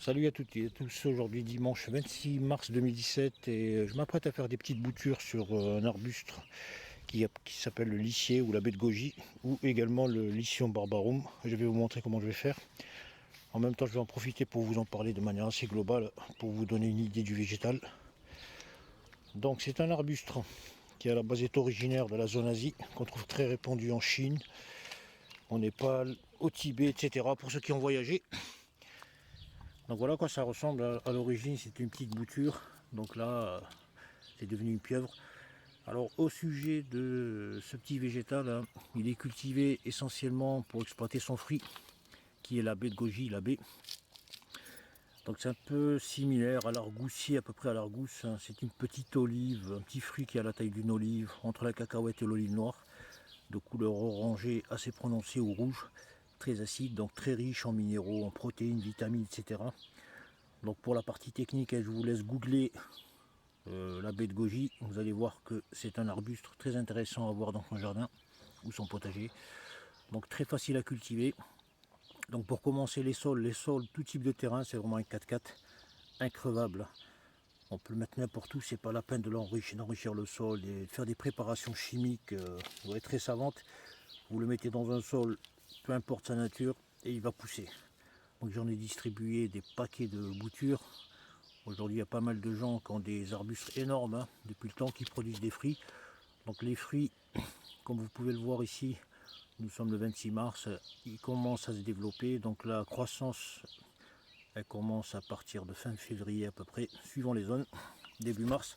Salut à toutes et à tous, aujourd'hui dimanche 26 mars 2017 et je m'apprête à faire des petites boutures sur un arbuste qui s'appelle le lissier ou la baie de goji ou également le Lycium barbarum. Je vais vous montrer comment je vais faire. En même temps je vais en profiter pour vous en parler de manière assez globale pour vous donner une idée du végétal. Donc c'est un arbuste qui à la base est originaire de la zone Asie, qu'on trouve très répandu en Chine, au Népal, au Tibet, etc. pour ceux qui ont voyagé. Donc voilà à quoi ça ressemble. À l'origine c'était une petite bouture, donc là c'est devenu une pieuvre. Alors au sujet de ce petit végétal, hein, il est cultivé essentiellement pour exploiter son fruit, qui est la baie de goji, la baie. Donc c'est un peu similaire à l'argousier, à peu près à l'argousse, hein. C'est une petite olive, un petit fruit qui a la taille d'une olive, entre la cacahuète et l'olive noire, de couleur orangée assez prononcée ou rouge, très acide, donc très riche en minéraux, en protéines, vitamines, etc. Donc pour la partie technique, je vous laisse googler la baie de goji. Vous allez voir que c'est un arbuste très intéressant à avoir dans son jardin ou son potager. Donc très facile à cultiver. Donc pour commencer les sols, tout type de terrain, c'est vraiment un 4x4 increvable. On peut le mettre n'importe où, c'est pas la peine de d'enrichir le sol et de faire des préparations chimiques très savantes. Vous le mettez dans un sol, peu importe sa nature, et il va pousser. Donc j'en ai distribué des paquets de boutures. Aujourd'hui il y a pas mal de gens qui ont des arbustes énormes, hein, depuis le temps, qui produisent des fruits. Donc les fruits, comme vous pouvez le voir ici, nous sommes le 26 mars, ils commencent à se développer. Donc la croissance, elle commence à partir de fin février à peu près, suivant les zones, début mars.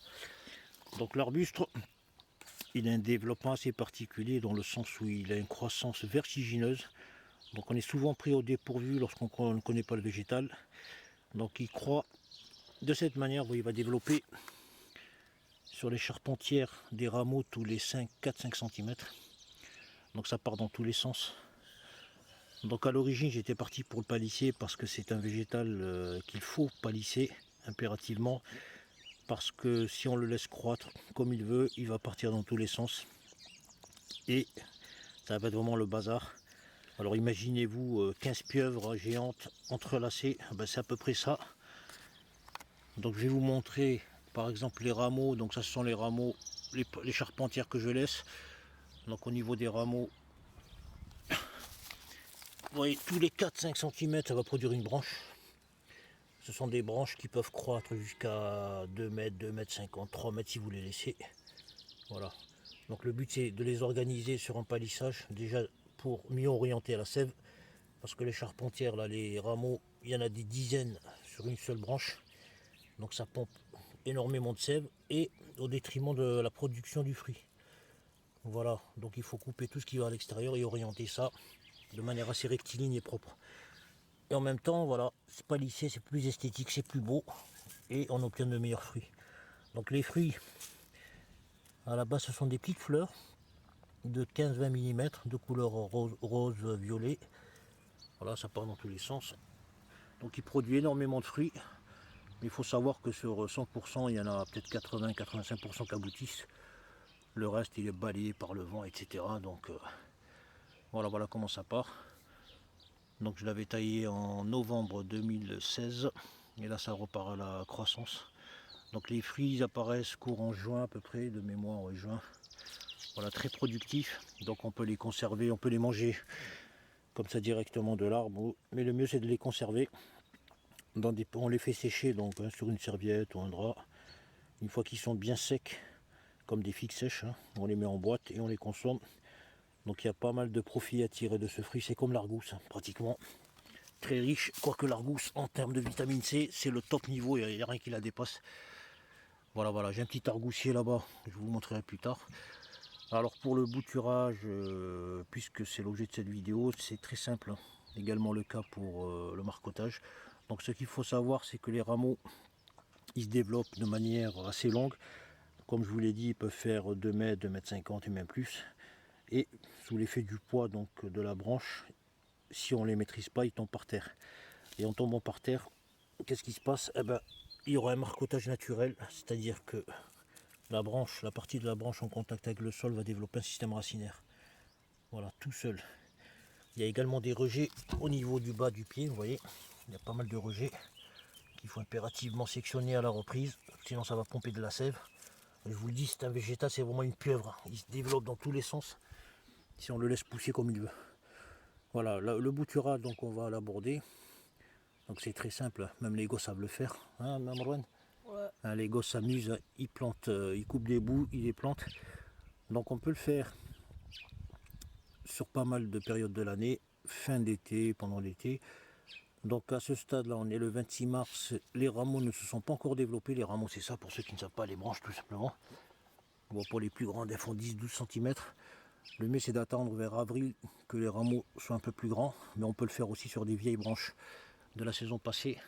Donc l'arbuste, il a un développement assez particulier dans le sens où il a une croissance vertigineuse. Donc on est souvent pris au dépourvu lorsqu'on ne connaît pas le végétal. Donc il croît de cette manière, où il va développer sur les charpentières des rameaux tous les 4-5 cm. Donc ça part dans tous les sens. Donc à l'origine j'étais parti pour le palisser parce que c'est un végétal qu'il faut palisser impérativement, parce que si on le laisse croître comme il veut, il va partir dans tous les sens et ça va être vraiment le bazar. Alors imaginez-vous 15 pieuvres géantes entrelacées, ben c'est à peu près ça. Donc je vais vous montrer par exemple les rameaux. Donc ça ce sont les rameaux, les charpentières que je laisse. Donc au niveau des rameaux, vous voyez, tous les 4-5 cm ça va produire une branche. Ce sont des branches qui peuvent croître jusqu'à 2 mètres, 2 mètres 50, 3 mètres si vous les laissez. Voilà. Donc le but c'est de les organiser sur un palissage, déjà pour mieux orienter à la sève. Parce que les charpentières, là, les rameaux, il y en a des dizaines sur une seule branche. Donc ça pompe énormément de sève et au détriment de la production du fruit. Voilà, donc il faut couper tout ce qui va à l'extérieur et orienter ça de manière assez rectiligne et propre. Et en même temps, voilà, c'est pas lissé, c'est plus esthétique, c'est plus beau et on obtient de meilleurs fruits. Donc les fruits, à la base, ce sont des petites fleurs de 15-20 mm de couleur rose, violet. Voilà, ça part dans tous les sens. Donc il produit énormément de fruits. Mais il faut savoir que sur 100%, il y en a peut-être 80-85% qui aboutissent. Le reste, il est balayé par le vent, etc. Donc voilà comment ça part. Donc je l'avais taillé en novembre 2016. Et là, ça repart à la croissance. Donc les fruits ils apparaissent courant juin à peu près, de mémoire, juin. Voilà, très productif. Donc on peut les conserver, on peut les manger comme ça directement de l'arbre. Mais le mieux, c'est de les conserver. On les fait sécher donc sur une serviette ou un drap. Une fois qu'ils sont bien secs, comme des figues sèches, hein, on les met en boîte et on les consomme. Donc il y a pas mal de profit à tirer de ce fruit. C'est comme l'argousse, hein, pratiquement. Très riche, quoique l'argousse, en termes de vitamine C, c'est le top niveau, il n'y a rien qui la dépasse. Voilà, j'ai un petit argoussier là-bas, je vous montrerai plus tard. Alors pour le bouturage, puisque c'est l'objet de cette vidéo, c'est très simple, hein. Également le cas pour le marcottage. Donc ce qu'il faut savoir, c'est que les rameaux, ils se développent de manière assez longue. Comme je vous l'ai dit, ils peuvent faire 2 mètres, 2 mètres 50 et même plus. Et sous l'effet du poids donc de la branche, si on ne les maîtrise pas, ils tombent par terre. Et en tombant par terre, qu'est-ce qui se passe? Eh ben, il y aura un marcottage naturel, c'est-à-dire que la branche, la partie de la branche en contact avec le sol va développer un système racinaire. Voilà, tout seul. Il y a également des rejets au niveau du bas du pied, vous voyez, il y a pas mal de rejets. qu'il faut impérativement sectionner à la reprise, sinon ça va pomper de la sève. Et je vous le dis, c'est un végétal, c'est vraiment une pieuvre. Il se développe dans tous les sens si on le laisse pousser comme il veut. Voilà, le bouturage, donc on va l'aborder. Donc c'est très simple, même les gosses savent le faire, hein, Marwan? Ouais. Hein, les gosses s'amusent, ils plantent, ils coupent des bouts, ils les plantent. Donc on peut le faire sur pas mal de périodes de l'année, fin d'été, pendant l'été. Donc à ce stade-là, on est le 26 mars, les rameaux ne se sont pas encore développés. Les rameaux, c'est ça, pour ceux qui ne savent pas, les branches tout simplement. Bon, pour les plus grands, elles font 10-12 cm. Le mieux, c'est d'attendre vers avril que les rameaux soient un peu plus grands, mais on peut le faire aussi sur des vieilles branches de la saison passée.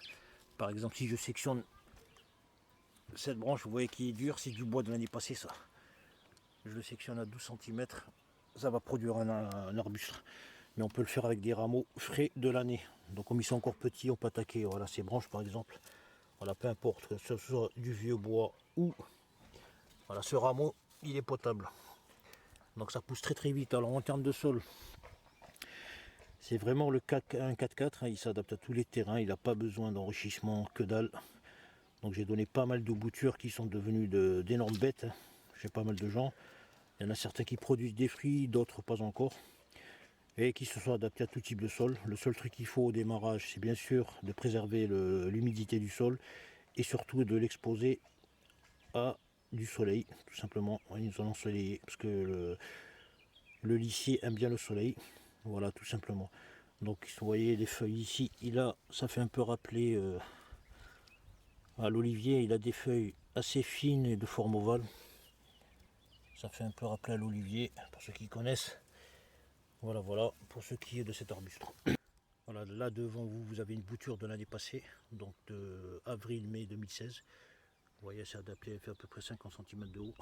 Par exemple, si je sectionne cette branche, vous voyez qui est dure, c'est du bois de l'année passée, ça. Je le sectionne à 12 cm, ça va produire un arbuste. Mais on peut le faire avec des rameaux frais de l'année. Donc comme ils sont encore petits, on peut attaquer voilà, ces branches par exemple. Voilà, peu importe, que ce soit du vieux bois ou... Voilà, ce rameau, il est potable. Donc ça pousse très très vite. Alors en termes de sol, c'est vraiment le 4-4, hein, il s'adapte à tous les terrains, il n'a pas besoin d'enrichissement, que dalle. Donc j'ai donné pas mal de boutures qui sont devenues d'énormes bêtes. Hein. J'ai pas mal de gens. Il y en a certains qui produisent des fruits, d'autres pas encore. Et qui se sont adaptés à tout type de sol. Le seul truc qu'il faut au démarrage, c'est bien sûr de préserver l'humidité du sol et surtout de l'exposer à du soleil, tout simplement, à une zone ensoleillée, parce que le lisier aime bien le soleil, voilà, tout simplement. Donc vous voyez les feuilles ici, ça fait un peu rappeler à l'olivier, il a des feuilles assez fines et de forme ovale. Ça fait un peu rappeler à l'olivier, pour ceux qui connaissent. Voilà, voilà, pour ce qui est de cet arbuste. Voilà, là devant vous, vous avez une bouture de l'année passée, donc de avril-mai 2016. Vous voyez, c'est adapté, elle fait à peu près 50 cm de haut.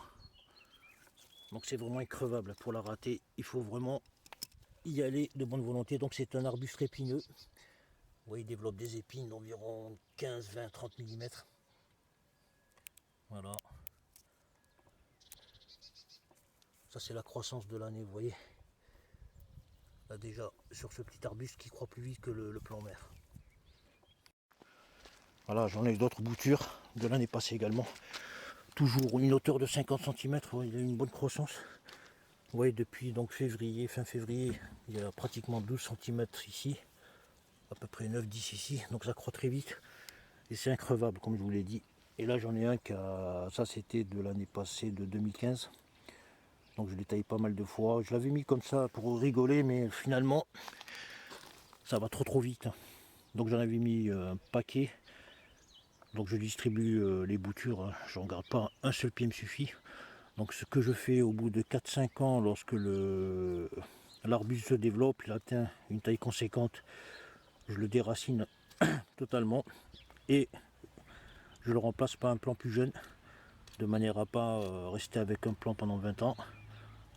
Donc c'est vraiment increvable. Pour la rater, il faut vraiment y aller de bonne volonté. Donc c'est un arbuste épineux. Vous voyez, il développe des épines d'environ 15, 20, 30 mm. Voilà. Ça c'est la croissance de l'année, vous voyez. Là déjà, sur ce petit arbuste qui croît plus vite que le plan mère. Voilà, j'en ai d'autres boutures de l'année passée également. Toujours une hauteur de 50 cm, il a une bonne croissance. Vous voyez, depuis donc février, fin février, il y a pratiquement 12 cm ici, à peu près 9-10 ici, donc ça croît très vite. Et c'est increvable, comme je vous l'ai dit. Et là, j'en ai un ça c'était de l'année passée, de 2015. Donc je l'ai taillé pas mal de fois. Je l'avais mis comme ça pour rigoler, mais finalement, ça va trop vite. Donc j'en avais mis un paquet. Donc je distribue les boutures, hein. Je ne garde pas, un seul pied me suffit. Donc ce que je fais au bout de 4-5 ans, lorsque l'arbuste se développe, il atteint une taille conséquente, je le déracine totalement et je le remplace par un plant plus jeune, de manière à pas rester avec un plant pendant 20 ans.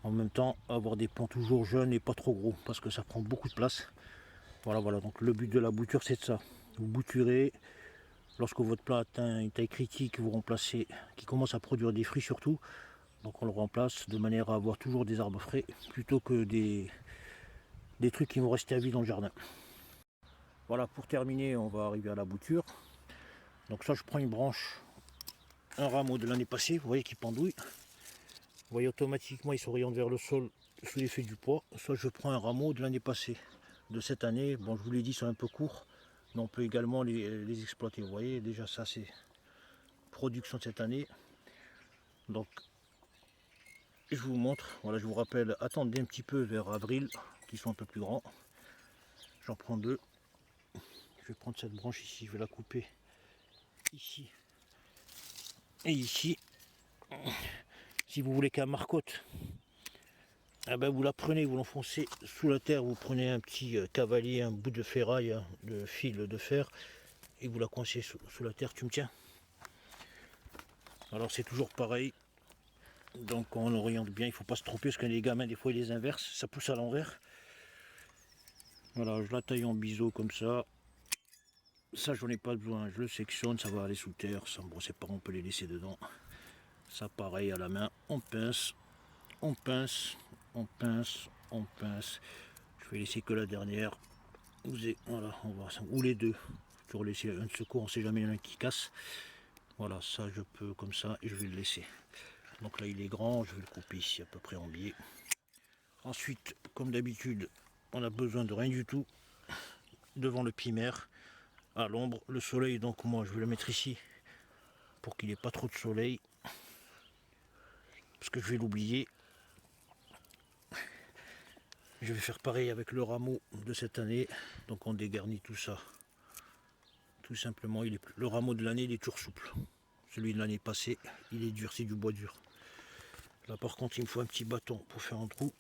En même temps, avoir des plants toujours jeunes et pas trop gros, parce que ça prend beaucoup de place. Voilà, voilà, donc le but de la bouture, c'est de ça. Vous bouturez, lorsque votre plant atteint une taille critique, vous remplacez, qui commence à produire des fruits surtout. Donc on le remplace de manière à avoir toujours des arbres frais, plutôt que des trucs qui vont rester à vie dans le jardin. Voilà, pour terminer, on va arriver à la bouture. Donc ça, je prends une branche, un rameau de l'année passée, vous voyez, qui pendouille. Vous voyez, automatiquement, il s'oriente vers le sol sous l'effet du poids. Soit je prends un rameau de l'année passée, de cette année. Bon, je vous l'ai dit, c'est un peu court, mais on peut également les exploiter. Vous voyez, déjà ça, c'est production de cette année. Donc, je vous montre, voilà, je vous rappelle, attendez un petit peu vers avril, qui sont un peu plus grands. J'en prends deux. Je vais prendre cette branche ici, je vais la couper ici et ici. Si vous voulez qu'elle marcotte, eh ben vous la prenez, vous l'enfoncez sous la terre, vous prenez un petit cavalier, un bout de ferraille, hein, de fil de fer, et vous la coincez sous la terre. Tu me tiens? Alors c'est toujours pareil, donc on oriente bien, il ne faut pas se tromper, parce que les gamins des fois ils les inversent, ça pousse à l'envers. Voilà, je la taille en biseau comme ça. Ça j'en ai pas besoin, je le sectionne, ça va aller sous terre, ça, bon c'est pas, on peut les laisser dedans. Ça pareil à la main, on pince, on pince, on pince, on pince. Je vais laisser que la dernière. Voilà, on va, ou les deux. toujours laisser un secours, on ne sait jamais, il y en a un qui casse. Voilà, ça je peux comme ça et je vais le laisser. Donc là il est grand, je vais le couper ici à peu près en biais. Ensuite, comme d'habitude, on a besoin de rien du tout devant le primaire, à l'ombre. Le soleil, donc moi je vais le mettre ici pour qu'il n'ait pas trop de soleil, parce que je vais l'oublier. Je vais faire pareil avec le rameau de cette année, donc on dégarnit tout ça. Tout simplement, le rameau de l'année il est toujours souple. Celui de l'année passée, il est dur, c'est du bois dur. Là par contre, il me faut un petit bâton pour faire un trou.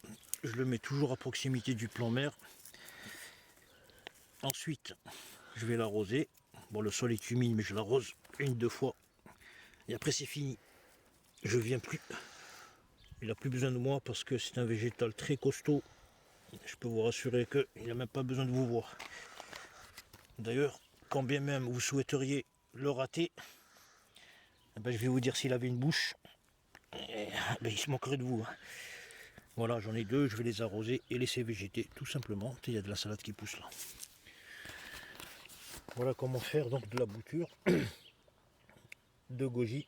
Je le mets toujours à proximité du plan mer. Ensuite, je vais l'arroser. Bon, le sol est humide, mais je l'arrose deux fois. Et après, c'est fini. Je viens plus. Il n'a plus besoin de moi parce que c'est un végétal très costaud. Je peux vous rassurer qu'il n'a même pas besoin de vous voir. D'ailleurs, quand bien même vous souhaiteriez le rater, eh ben, je vais vous dire s'il avait une bouche, ben, il se moquerait de vous. Voilà, j'en ai deux, je vais les arroser et laisser végéter, tout simplement. Il y a de la salade qui pousse là. Voilà comment faire donc de la bouture de goji